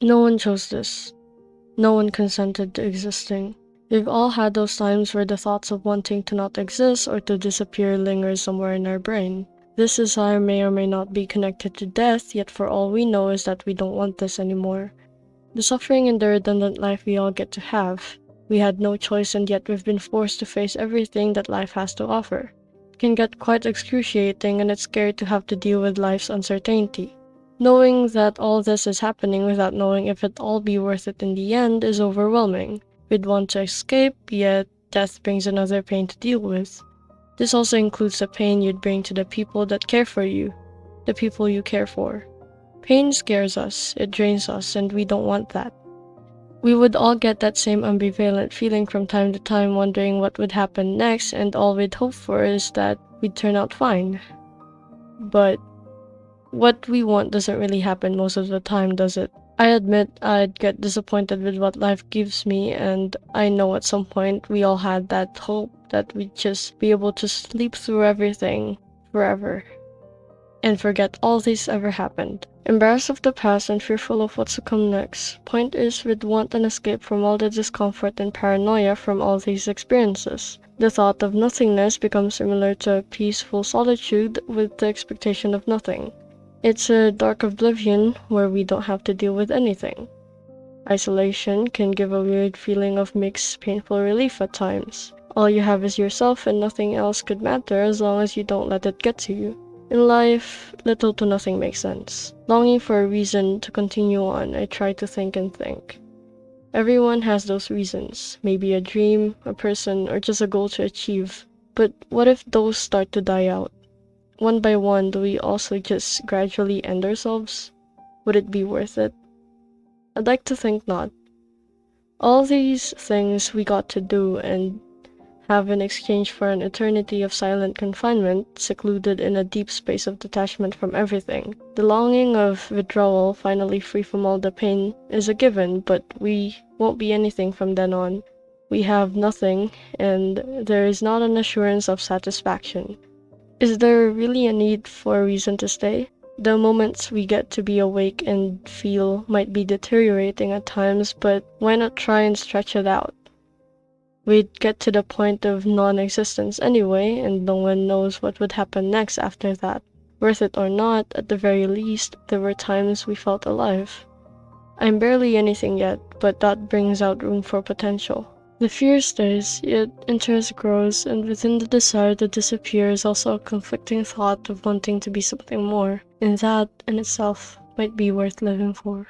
No one chose this. No one consented to existing. We've all had those times where the thoughts of wanting to not exist or to disappear lingers somewhere in our brain. This desire may or may not be connected to death, yet for all we know is that we don't want this anymore. The suffering and the redundant life we all get to have. We had no choice and yet we've been forced to face everything that life has to offer. It can get quite excruciating and it's scary to have to deal with life's uncertainty. Knowing that all this is happening without knowing if it'll all be worth it in the end is overwhelming. We'd want to escape, yet death brings another pain to deal with. This also includes the pain you'd bring to the people that care for you, the people you care for. Pain scares us, it drains us, and we don't want that. We would all get that same ambivalent feeling from time to time, wondering what would happen next, and all we'd hope for is that we'd turn out fine. But what we want doesn't really happen most of the time, does it? I admit I'd get disappointed with what life gives me, and I know at some point we all had that hope that we'd just be able to sleep through everything forever and forget all this ever happened. Embarrassed of the past and fearful of what's to come next. Point is, we'd want an escape from all the discomfort and paranoia from all these experiences. The thought of nothingness becomes similar to a peaceful solitude with the expectation of nothing. It's a dark oblivion where we don't have to deal with anything. Isolation can give a weird feeling of mixed painful relief at times. All you have is yourself and nothing else could matter as long as you don't let it get to you. In life, little to nothing makes sense. Longing for a reason to continue on, I try to think and think. Everyone has those reasons, maybe a dream, a person, or just a goal to achieve. But what if those start to die out? One by one, do we also just gradually end ourselves? Would it be worth it? I'd like to think not. All these things we got to do and have in exchange for an eternity of silent confinement, secluded in a deep space of detachment from everything. The longing of withdrawal, finally free from all the pain, is a given, but we won't be anything from then on. We have nothing, and there is not an assurance of satisfaction. Is there really a need for a reason to stay? The moments we get to be awake and feel might be deteriorating at times, but why not try and stretch it out? We'd get to the point of non-existence anyway, and no one knows what would happen next after that. Worth it or not, at the very least, there were times we felt alive. I'm barely anything yet, but that brings out room for potential. The fear stays, yet interest grows, and within the desire to disappear is also a conflicting thought of wanting to be something more, and that in itself might be worth living for.